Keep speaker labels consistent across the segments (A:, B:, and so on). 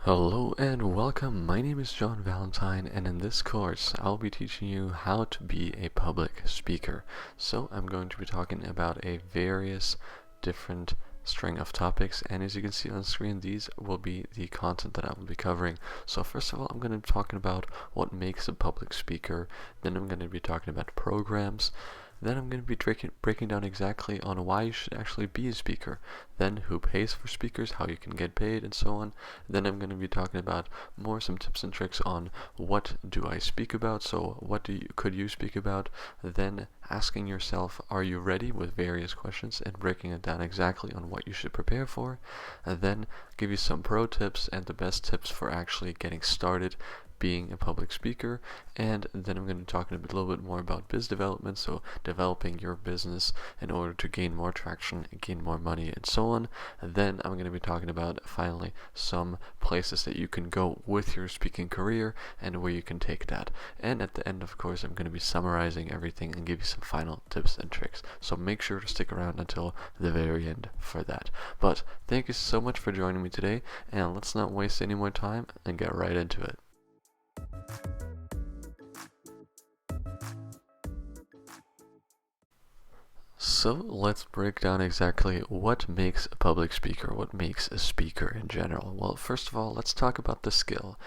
A: Hello and welcome. My name is John Valentine, and in this course, I'll be teaching you how to be a public speaker. So, I'm going to be talking about a various different string of topics, and as you can see on the screen, these will be the content that I will be covering. So, first of all, I'm going to be talking about what makes a public speaker. Then, I'm going to be talking about programs. Then I'm going to be breaking down exactly on why you should actually be a speaker, then who pays for speakers, how you can get paid, and so on. Then I'm going to be talking about some tips and tricks on what do I speak about, so what could you speak about, then asking yourself, are you ready, with various questions, and breaking it down exactly on what you should prepare for, and then give you some pro tips and the best tips for actually getting started being a public speaker. And then I'm going to talk a little bit more about biz development, so developing your business in order to gain more traction, gain more money, and so on. And then I'm going to be talking about finally some places that you can go with your speaking career and where you can take that. And at the end, of course, I'm going to be summarizing everything and give you some final tips and tricks. So make sure to stick around until the very end for that. But thank you so much for joining me today, and let's not waste any more time and get right into it. So let's break down exactly what makes a public speaker, what makes a speaker in general. Well, first of all, let's talk about the skill.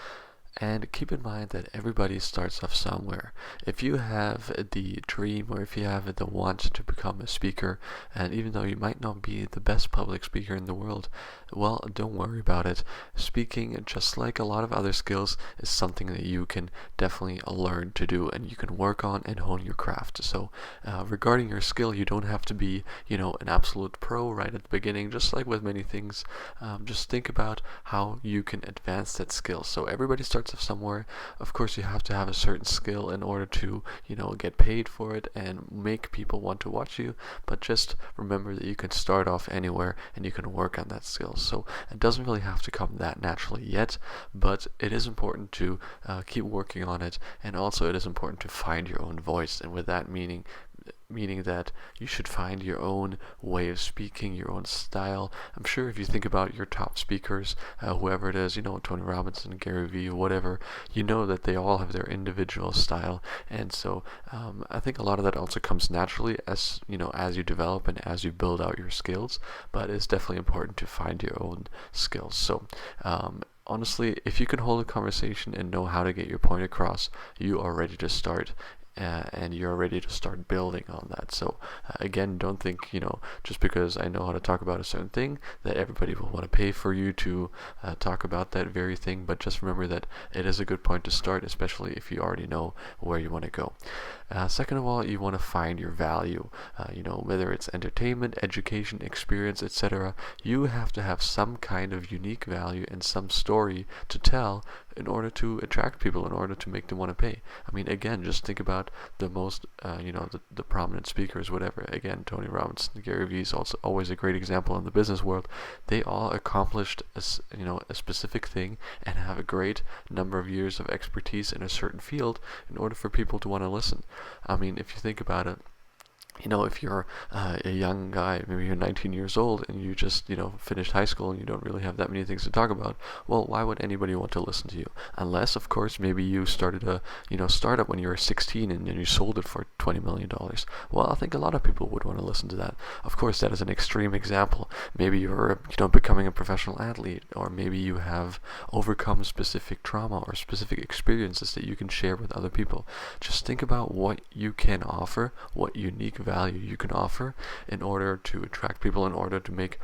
A: And keep in mind that everybody starts off somewhere. If you have the dream, or if you have the want to become a speaker, and even though you might not be the best public speaker in the world, well, don't worry about it. Speaking, just like a lot of other skills, is something that you can definitely learn to do, and you can work on and hone your craft. So regarding your skill, you don't have to be, an absolute pro right at the beginning. Just like with many things, just think about how you can advance that skill. So everybody starts off somewhere. Of course, you have to have a certain skill in order to, get paid for it and make people want to watch you. But just remember that you can start off anywhere and you can work on that skill. So it doesn't really have to come that naturally yet, but it is important to keep working on it, and also it is important to find your own voice, and with that meaning that you should find your own way of speaking, your own style. I'm sure if you think about your top speakers, whoever it is, Tony Robbins, Gary Vee, whatever, you know that they all have their individual style. And so I think a lot of that also comes naturally as you develop and as you build out your skills, but it's definitely important to find your own skills. So honestly, if you can hold a conversation and know how to get your point across, you are ready to start. And you're ready to start building on that. So again, don't think, just because I know how to talk about a certain thing, that everybody will want to pay for you to talk about that very thing, but just remember that it is a good point to start, especially if you already know where you want to go. Second of all, you want to find your value, whether it's entertainment, education, experience, etc. You have to have some kind of unique value and some story to tell in order to attract people, in order to make them want to pay. I mean, again, just think about the most, the prominent speakers, whatever. Again, Tony Robbins, Gary Vee is also always a great example in the business world. They all accomplished a specific thing and have a great number of years of expertise in a certain field in order for people to want to listen. I mean, if you think about it, if you're a young guy, maybe you're 19 years old and you just, finished high school and you don't really have that many things to talk about, well, why would anybody want to listen to you? Unless, of course, maybe you started a, startup when you were 16 and you sold it for $20 million. Well, I think a lot of people would want to listen to that. Of course, that is an extreme example. Maybe you're, becoming a professional athlete, or maybe you have overcome specific trauma or specific experiences that you can share with other people. Just think about what you can offer, what unique value you can offer in order to attract people, in order to make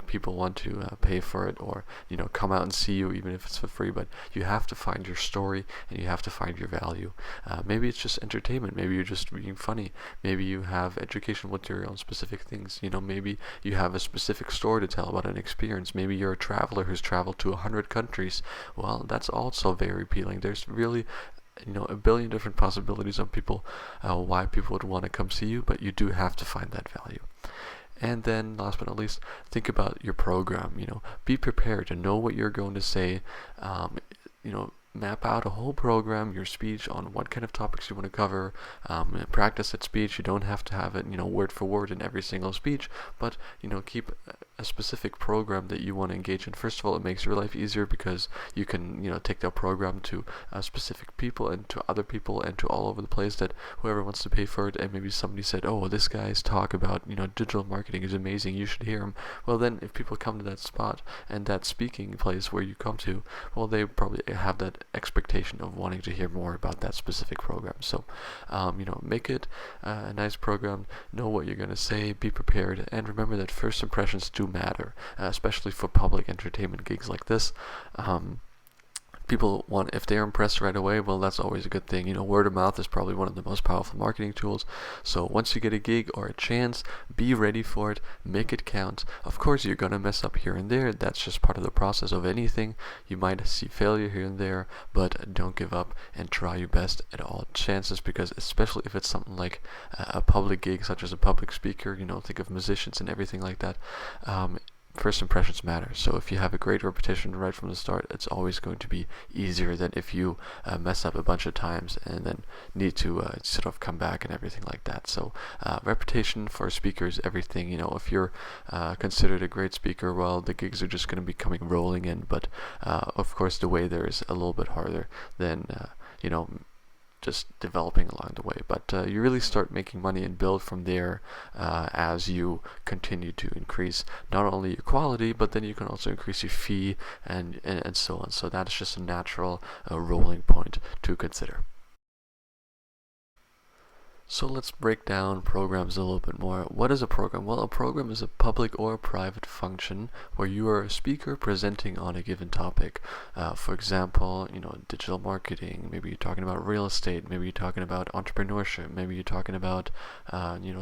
A: people want to pay for it, or come out and see you, even if it's for free. But you have to find your story and you have to find your value. Maybe it's just entertainment, maybe you're just being funny, maybe you have educational material on specific things, maybe you have a specific story to tell about an experience, maybe you're a traveler who's traveled to 100 countries. Well, that's also very appealing. There's really a billion different possibilities on why people would want to come see you, but you do have to find that value. And then, last but not least, think about your program. Be prepared to know what you're going to say. Map out a whole program, your speech, on what kind of topics you want to cover. Practice that speech. You don't have to have it, word for word in every single speech, but keep a specific program that you want to engage in, first of all, it makes your life easier because you can, take that program to specific people and to other people and to all over the place, that whoever wants to pay for it. And maybe somebody said, oh, this guy's talk about, digital marketing is amazing, you should hear him. Well, then if people come to that spot and that speaking place where you come to, well, they probably have that expectation of wanting to hear more about that specific program. So, make it a nice program, know what you're going to say, be prepared, and remember that first impressions do matter, especially for public entertainment gigs like this. People want, if they're impressed right away, well, that's always a good thing. Word of mouth is probably one of the most powerful marketing tools. So once you get a gig or a chance, be ready for it, make it count. Of course, you're going to mess up here and there. That's just part of the process of anything. You might see failure here and there, but don't give up and try your best at all chances, because especially if it's something like a public gig, such as a public speaker, think of musicians and everything like that. First impressions matter. So if you have a great reputation right from the start, it's always going to be easier than if you mess up a bunch of times and then need to sort of come back and everything like that. So reputation for speakers, everything. If you're considered a great speaker, well, the gigs are just going to be coming rolling in. But of course, the way there is a little bit harder than just developing along the way. But you really start making money and build from there as you continue to increase not only your quality, but then you can also increase your fee and so on. So that's just a natural rolling point to consider. So let's break down programs a little bit more. What is a program? Well, a program is a public or private function where you are a speaker presenting on a given topic. For example, digital marketing. Maybe you're talking about real estate. Maybe you're talking about entrepreneurship. Maybe you're talking about,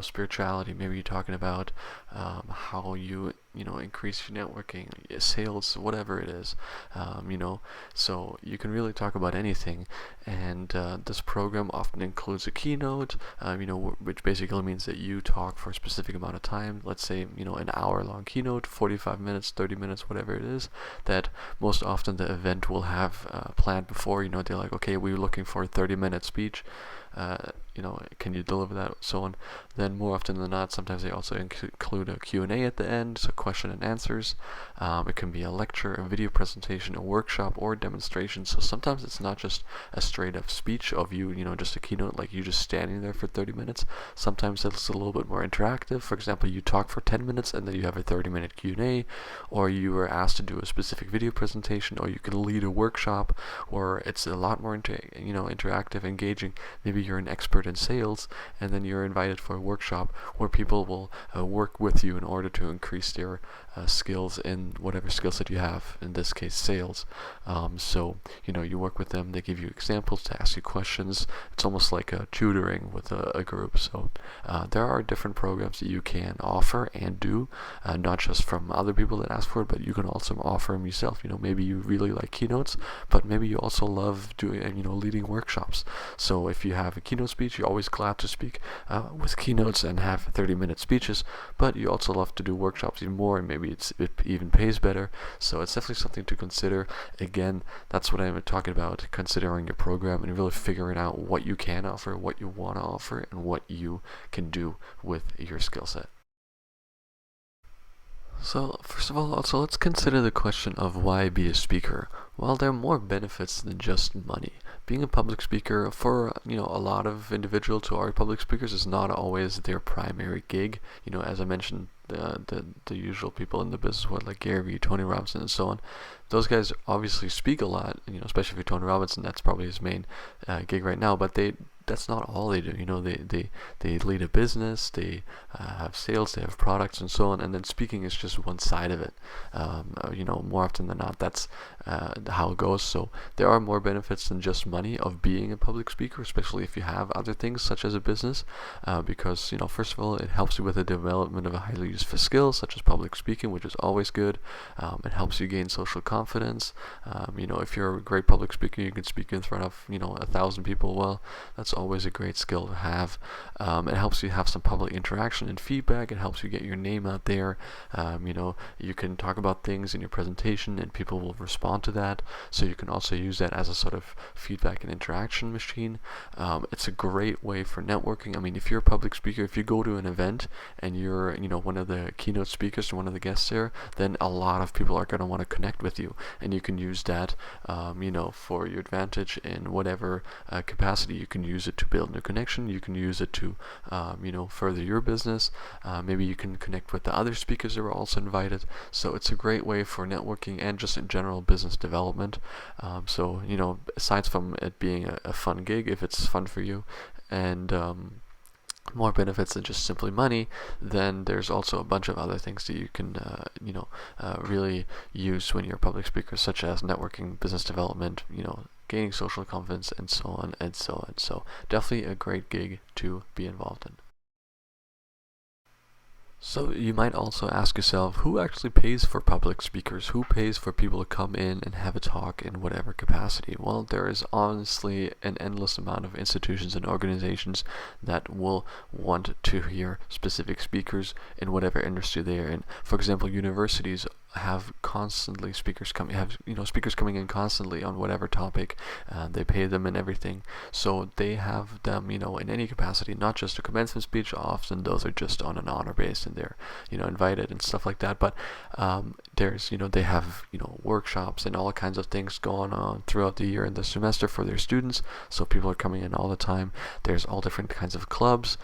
A: spirituality. Maybe you're talking about how you increase your networking, sales, whatever it is. So you can really talk about anything. And this program often includes a keynote, which basically means that you talk for a specific amount of time. Let's say, an hour-long keynote, 45 minutes, 30 minutes, whatever it is, that most often the event will have planned before. They're like, okay, we're looking for a 30-minute speech. Can you deliver that, so on. Then more often than not, sometimes they also include a Q&A at the end, so question and answers. It can be a lecture, a video presentation, a workshop, or a demonstration. So sometimes it's not just a straight up speech of you, just a keynote, like you just standing there for 30 minutes. Sometimes it's a little bit more interactive. For example, you talk for 10 minutes and then you have a 30-minute Q&A, or you are asked to do a specific video presentation, or you can lead a workshop, or it's a lot more interactive, engaging. Maybe you're an expert in sales, and then you're invited for a workshop where people will work with you in order to increase their skills in whatever skills that you have, in this case sales. So you work with them, they give you examples to ask you questions. It's almost like a tutoring with a group. So there are different programs that you can offer and do, not just from other people that ask for it, but you can also offer them yourself. Maybe you really like keynotes, but maybe you also love doing leading workshops. So if you have a keynote speech, you're always glad to speak with keynotes and have 30-minute speeches, but you also love to do workshops even more, and maybe it even pays better. So it's definitely something to consider. Again, that's what I'm talking about, considering your program and really figuring out what you can offer, what you want to offer, and what you can do with your skill set. So first of all, also let's consider the question of why be a speaker. Well, there are more benefits than just money. Being a public speaker, for a lot of individuals who are public speakers, is not always their primary gig. As I mentioned, the usual people in the business world, like Gary Vee, Tony Robbins, and so on. Those guys obviously speak a lot. Especially for Tony Robbins, and that's probably his main gig right now. But that's not all they do. They lead a business, they have sales, they have products, and so on. And then speaking is just one side of it. More often than not, that's how it goes. So there are more benefits than just money of being a public speaker, especially if you have other things such as a business, because first of all, it helps you with the development of a highly useful skill such as public speaking, which is always good. It helps you gain social confidence. If you're a great public speaker, you can speak in front of 1,000 people. Well, that's It's always a great skill to have. It helps you have some public interaction and feedback. It helps you get your name out there. You can talk about things in your presentation and people will respond to that. So you can also use that as a sort of feedback and interaction machine. It's a great way for networking. I mean, if you're a public speaker, if you go to an event and you're, one of the keynote speakers or one of the guests there, then a lot of people are going to want to connect with you, and you can use that, for your advantage in whatever capacity. You can use it to build new connection. You can use it to, further your business. Maybe you can connect with the other speakers that are also invited. So it's a great way for networking and just in general business development. Aside from it being a fun gig, if it's fun for you, and more benefits than just simply money, then there's also a bunch of other things that you can, really use when you're a public speaker, such as networking, business development, gaining social confidence, and so on and so on. So definitely a great gig to be involved in. So you might also ask yourself, who actually pays for public speakers? Who pays for people to come in and have a talk in whatever capacity? Well, there is honestly an endless amount of institutions and organizations that will want to hear specific speakers in whatever industry they are in. For example, universities have constantly speakers coming in constantly on whatever topic. They pay them and everything, so they have them in any capacity, not just a commencement speech. Often those are just on an honor base and they're invited and stuff like that, but there's they have workshops and all kinds of things going on throughout the year and the semester for their students, so people are coming in all the time. There's all different kinds of clubs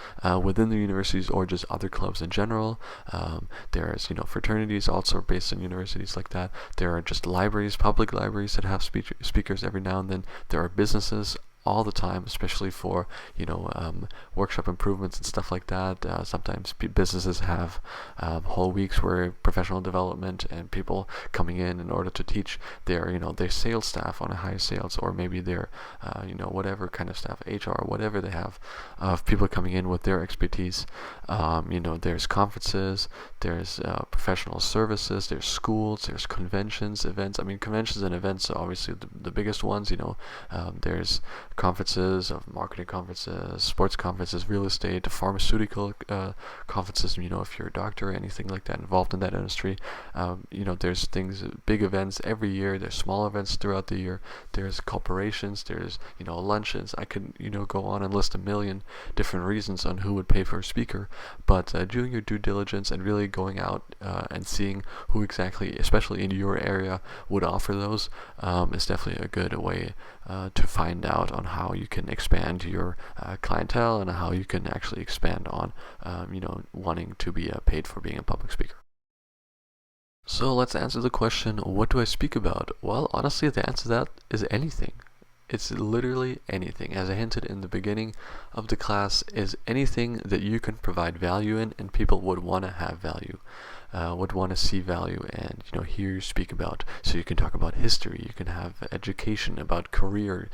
A: within the universities or just other clubs in general. There's fraternities also based on universities like that. There are just libraries, public libraries, that have speakers every now and then. There are businesses all the time, especially for workshop improvements and stuff like that. Sometimes businesses have whole weeks where professional development and people coming in order to teach their sales staff on a higher sales, or maybe their whatever kind of staff, HR, whatever they have, of people coming in with their expertise. There's conferences, there's professional services, there's schools, there's conventions, events. I mean, conventions and events are obviously the biggest ones. There's conferences, of marketing conferences, sports conferences, real estate, pharmaceutical conferences. If you're a doctor or anything like that involved in that industry, there's things, big events every year. There's small events throughout the year. There's corporations. There's luncheons. I could go on and list a million different reasons on who would pay for a speaker. But doing your due diligence and really going out and seeing who exactly, especially in your area, would offer those is definitely a good way to find out on how you can expand your clientele and how you can actually expand on wanting to be paid for being a public speaker. So let's answer the question, what do I speak about? Well, honestly, the answer to that is anything. It's literally anything. As I hinted in the beginning of the class, is anything that you can provide value in and people would want to have value, would want to see value and hear you speak about. So you can talk about history, you can have education, about career,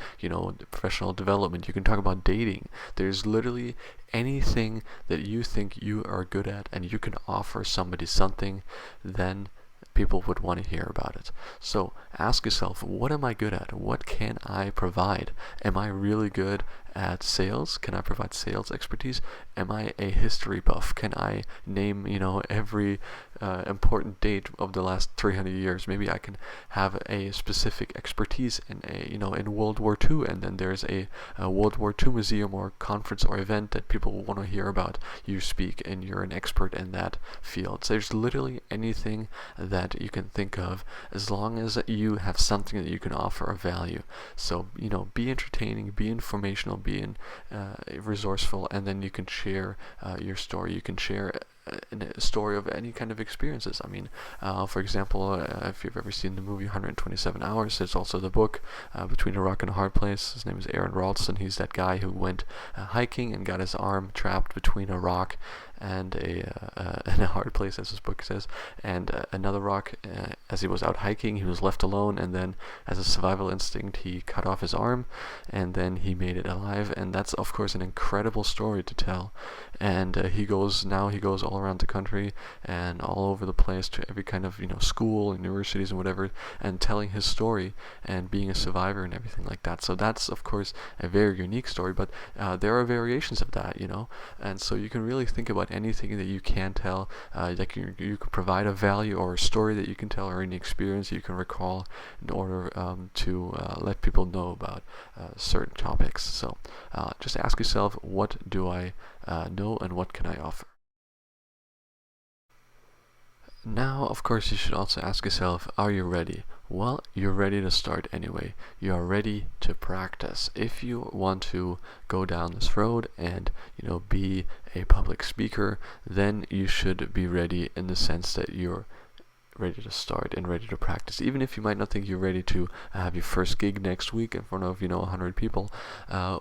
A: professional development, you can talk about dating. There's literally anything that you think you are good at and you can offer somebody something, then people would want to hear about it. So ask yourself, what am I good at? What can I provide? Am I really good at sales? Can I provide sales expertise? Am I a history buff? Can I name every important date of the last 300 years? Maybe I can have a specific expertise in in World War II, and then there's a World War II museum or conference or event that people will want to hear about. You speak and you're an expert in that field. So there's literally anything that you can think of, as long as you have something that you can offer of value. So be entertaining, be informational, be resourceful, and then you can share your story. You can share a story of any kind of experiences. I mean, for example, if you've ever seen the movie 127 Hours, there's also the book Between a Rock and a Hard Place. His name is Aaron Ralston. He's that guy who went hiking and got his arm trapped between a rock and in a hard place, as this book says, and another rock. As he was out hiking, he was left alone, and then, as a survival instinct, he cut off his arm, and then he made it alive. And that's, of course, an incredible story to tell. And he goes all around the country and all over the place to every kind of school, universities, and whatever, and telling his story and being a survivor and everything like that. So that's, of course, a very unique story, but there are variations of that, and so you can really think about anything that you can tell, like you can provide a value or a story that you can tell, or any experience you can recall in order to let people know about certain topics. So just ask yourself, what do I know, and what can I offer? Now, of course, you should also ask yourself, are you ready? Well, you're ready to start anyway. You are ready to practice. If you want to go down this road and, be a public speaker, then you should be ready in the sense that you're ready to start and ready to practice. Even if you might not think you're ready to have your first gig next week in front of 100 people,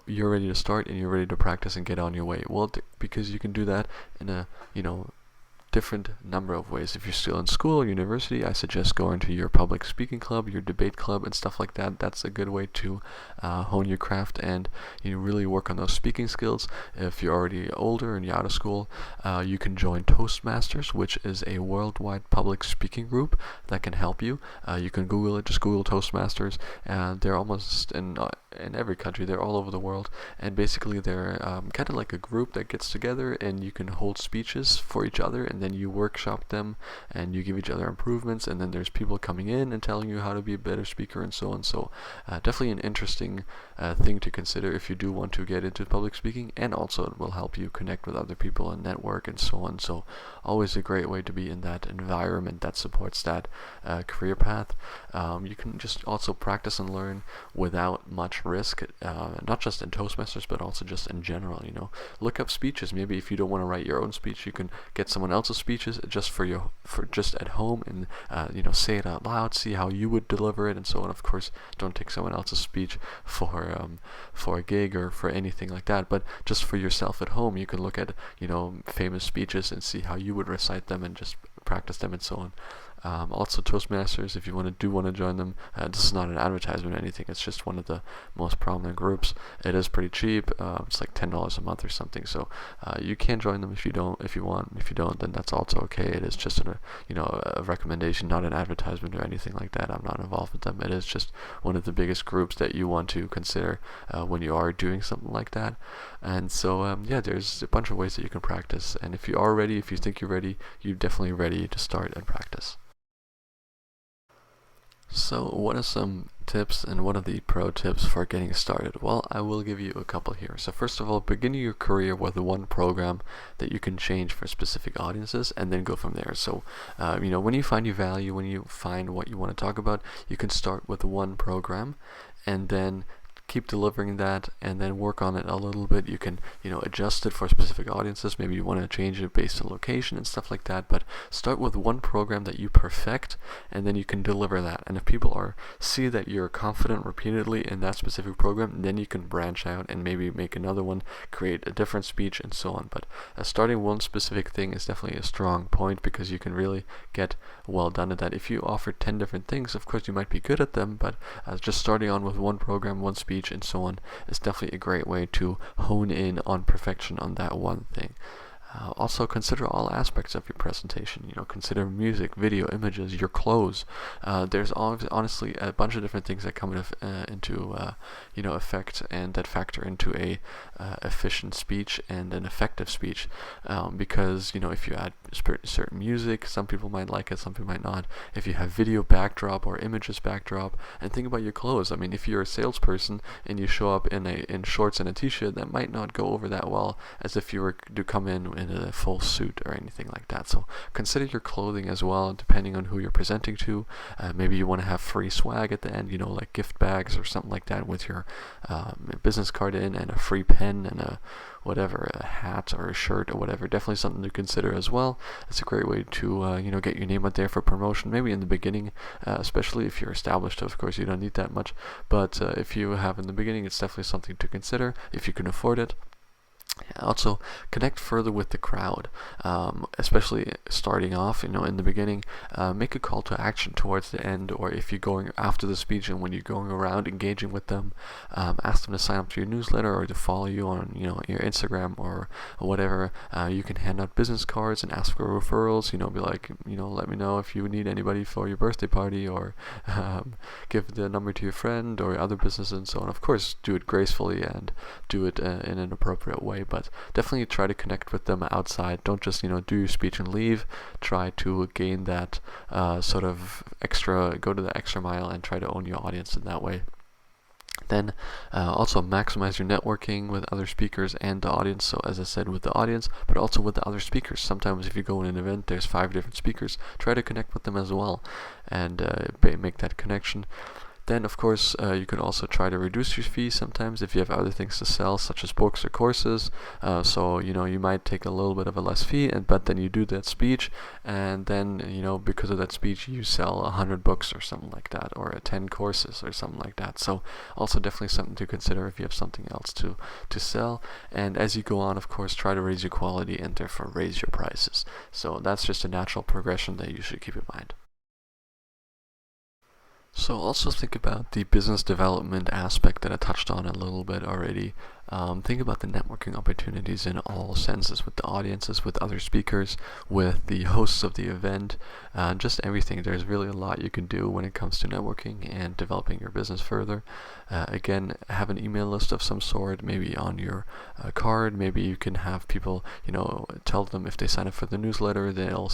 A: you're ready to start and you're ready to practice and get on your way. Well, because you can do that in a different number of ways. If you're still in school or university, I suggest going to your public speaking club, your debate club, and stuff like that. That's a good way to hone your craft and really work on those speaking skills. If you're already older and you're out of school, you can join Toastmasters, which is a worldwide public speaking group that can help you. You can Google it, just Google Toastmasters, and they're almost in every country. They're all over the world, and basically they're kind of like a group that gets together, and you can hold speeches for each other, and then you workshop them and you give each other improvements, and then there's people coming in and telling you how to be a better speaker and so on. So definitely an interesting thing to consider if you do want to get into public speaking, and also it will help you connect with other people and network and so on. So always a great way to be in that environment that supports that career path. You can just also practice and learn without much risk, not just in Toastmasters but also just in general. Look up speeches. Maybe if you don't want to write your own speech, you can get someone else's speeches just for just at home, and say it out loud, see how you would deliver it and so on. Of course, don't take someone else's speech for a gig or for anything like that, but just for yourself at home, you can look at famous speeches and see how you would recite them and just practice them and so on. Also Toastmasters, if you want to join them, this is not an advertisement or anything, it's just one of the most prominent groups. It is pretty cheap, it's like $10 a month or something, so you can join them if you want. If you don't, then that's also okay. It is just a recommendation, not an advertisement or anything like that. I'm not involved with them. It is just one of the biggest groups that you want to consider when you are doing something like that. And so there's a bunch of ways that you can practice, and if you are ready, if you think you're ready, you're definitely ready to start and practice. So what are some tips and what are the pro tips for getting started? Well, I will give you a couple here. So first of all, begin your career with one program that you can change for specific audiences, and then go from there. So when you find your value, when you find what you want to talk about, you can start with one program and then keep delivering that, and then work on it a little bit. You can adjust it for specific audiences. Maybe you want to change it based on location and stuff like that, but start with one program that you perfect, and then you can deliver that. And if people see that you're confident repeatedly in that specific program, then you can branch out and maybe make another one, create a different speech, and so on. But starting one specific thing is definitely a strong point, because you can really get well done at that. If you offer 10 different things, of course you might be good at them, but just starting on with one program, one speech, and so on is definitely a great way to hone in on perfection on that one thing. Also consider all aspects of your presentation. Consider music, video, images, your clothes. There's honestly a bunch of different things that come into effect, and that factor into a efficient speech and an effective speech. Because if you add certain music, some people might like it, some people might not. If you have video backdrop or images backdrop, and think about your clothes. I mean, if you're a salesperson and you show up in shorts and a t-shirt, that might not go over that well as if you were to come in a full suit or anything like that. So consider your clothing as well, depending on who you're presenting to. Maybe you want to have free swag at the end, like gift bags or something like that with your business card in, and a free pen and a hat or a shirt or whatever. Definitely something to consider as well. It's a great way to get your name out there for promotion. Maybe in the beginning, especially if you're established, of course you don't need that much, but if you have in the beginning, it's definitely something to consider if you can afford it. Also, connect further with the crowd, especially starting off, in the beginning. Make a call to action towards the end, or if you're going after the speech and when you're going around engaging with them, ask them to sign up to your newsletter or to follow you on, your Instagram or whatever. You can hand out business cards and ask for referrals. Be like, let me know if you need anybody for your birthday party, or give the number to your friend or other businesses and so on. Of course, do it gracefully and do it in an appropriate way, but definitely try to connect with them outside. Don't just do your speech and leave. Try to gain that sort of go to the extra mile and try to own your audience in that way. Then also maximize your networking with other speakers and the audience. So as I said, with the audience, but also with the other speakers. Sometimes if you go in an event, there's 5 different speakers. Try to connect with them as well and make that connection. Then, of course, you can also try to reduce your fees sometimes if you have other things to sell, such as books or courses. So, you might take a little bit of a less fee, but then you do that speech, and then, because of that speech, you sell 100 books or something like that, or 10 courses or something like that. So, also definitely something to consider if you have something else to sell. And as you go on, of course, try to raise your quality and therefore raise your prices. So, that's just a natural progression that you should keep in mind. So also think about the business development aspect that I touched on a little bit already. Think about the networking opportunities in all senses, with the audiences, with other speakers, with the hosts of the event, just everything. There's really a lot you can do when it comes to networking and developing your business further. Again, have an email list of some sort, maybe on your card. Maybe you can have people, tell them if they sign up for the newsletter, they'll,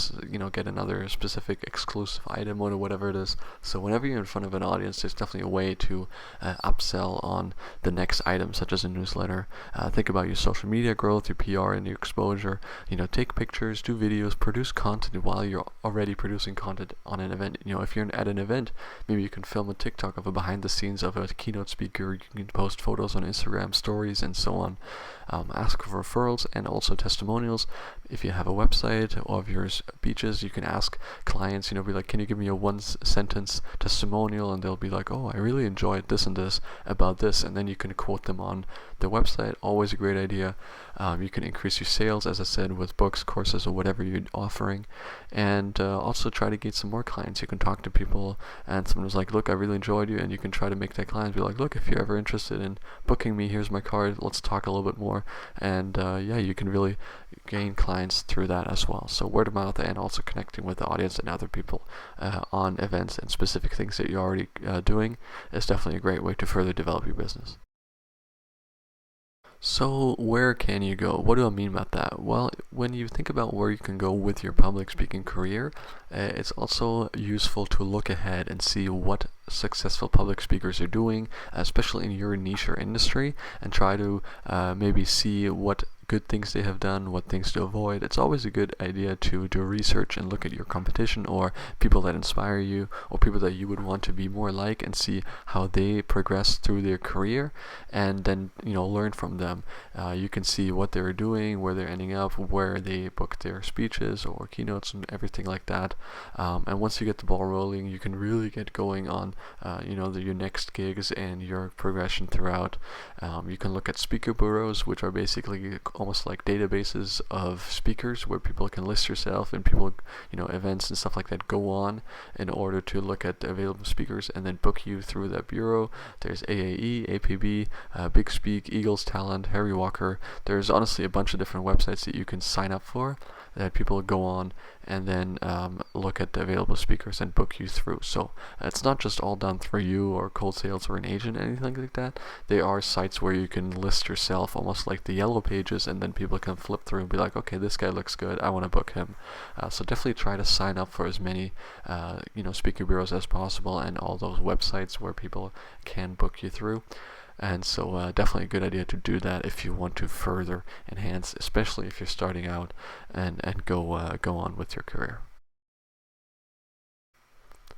A: get another specific exclusive item or whatever it is. So whenever you're in front of an audience, there's definitely a way to upsell on the next item, such as a newsletter. Think about your social media growth, your PR, and your exposure. Take pictures, do videos, produce content while you're already producing content on an event. If you're at an event, maybe you can film a TikTok of a behind the scenes of a keynote speaker. You can post photos on Instagram stories and so on. Ask for referrals and also testimonials. If you have a website of your speeches, you can ask clients, be like, can you give me a 1-sentence testimonial? And they'll be like, oh, I really enjoyed this and this about this. And then you can quote them on the website. Always a great idea. You can increase your sales, as I said, with books, courses, or whatever you're offering. And also try to get some more clients. You can talk to people and someone's like, look, I really enjoyed you. And you can try to make that client be like, look, if you're ever interested in booking me, here's my card. Let's talk a little bit more. And you can really gain clients through that as well. So word of mouth and also connecting with the audience and other people on events and specific things that you're already doing is definitely a great way to further develop your business. So where can you go? What do I mean about that? Well, when you think about where you can go with your public speaking career, it's also useful to look ahead and see what successful public speakers are doing, especially in your niche or industry, and try to maybe see what good things they have done, what things to avoid. It's always a good idea to do research and look at your competition or people that inspire you or people that you would want to be more like and see how they progress through their career, and then learn from them. You can see what they're doing, where they're ending up, where they book their speeches or keynotes and everything like that. And once you get the ball rolling, you can really get going on your next gigs and your progression throughout. You can look at speaker bureaus, which are basically almost like databases of speakers where people can list yourself and people, events and stuff like that go on in order to look at the available speakers and then book you through that bureau. There's AAE, APB, Big Speak, Eagles Talent, Harry Walker. There's honestly a bunch of different websites that you can sign up for that people go on and then look at the available speakers and book you through. So it's not just all done through you or cold sales or an agent, anything like that. There are sites where you can list yourself, almost like the yellow pages, and then people can flip through and be like, okay, this guy looks good, I want to book him. So definitely try to sign up for as many speaker bureaus as possible and all those websites where people can book you through. And so definitely a good idea to do that if you want to further enhance, especially if you're starting out and go on with your career.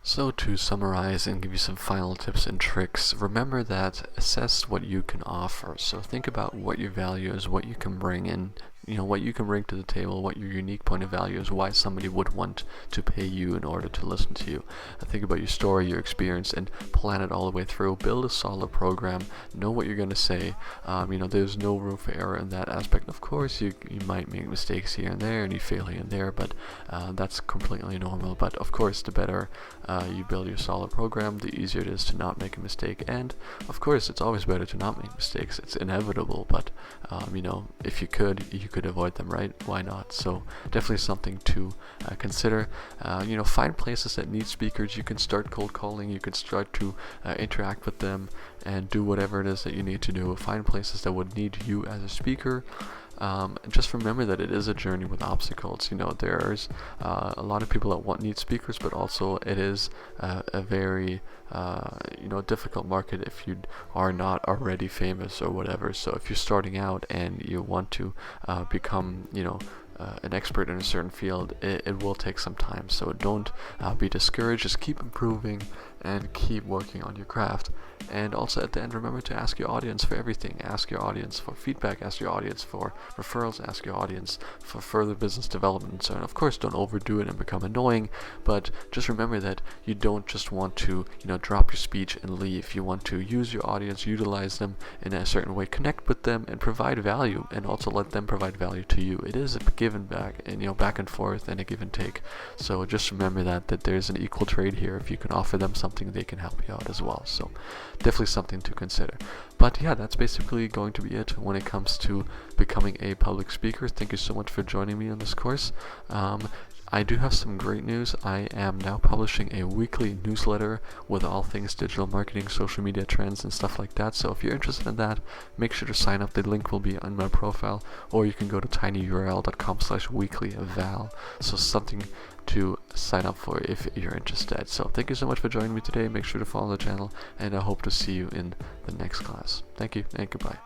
A: So to summarize and give you some final tips and tricks, remember that assess what you can offer. So think about what your value is, what you can bring in what you can bring to the table, what your unique point of value is, why somebody would want to pay you in order to listen to you. Think about your story, your experience, and plan it all the way through. Build a solid program. Know what you're going to say. There's no room for error in that aspect. Of course, you might make mistakes here and there, and you fail here and there, but that's completely normal. But of course, the better you build your solid program, the easier it is to not make a mistake. And of course, it's always better to not make mistakes. It's inevitable, but if you could avoid them, right? Why not? So definitely something to consider. Find places that need speakers. You can start cold calling. You can start to interact with them and do whatever it is that you need to do. Find places that would need you as a speaker. Just remember that it is a journey with obstacles. There's a lot of people that need speakers, but also it is a very difficult market if you are not already famous or whatever. So if you're starting out and you want to become an expert in a certain field, it will take some time. So don't be discouraged. Just keep improving and keep working on your craft. And also at the end, remember to ask your audience for everything. Ask your audience for feedback, ask your audience for referrals, ask your audience for further business development. So, and of course, don't overdo it and become annoying, but just remember that you don't just want to, drop your speech and leave. You want to use your audience, utilize them in a certain way, connect with them, and provide value, and also let them provide value to you. It is a give and back, and back and forth, and a give and take. So just remember that there's an equal trade here. If you can offer them something, they can help you out as well. So definitely something to consider. But yeah, that's basically going to be it when it comes to becoming a public speaker. Thank you so much for joining me on this course. I do have some great news. I am now publishing a weekly newsletter with all things digital marketing, social media trends, and stuff like that. So if you're interested in that, make sure to sign up. The link will be on my profile, or you can go to tinyurl.com/weeklyval. So something to sign up for if you're interested. So thank you so much for joining me today. Make sure to follow the channel, and I hope to see you in the next class. Thank you, and goodbye.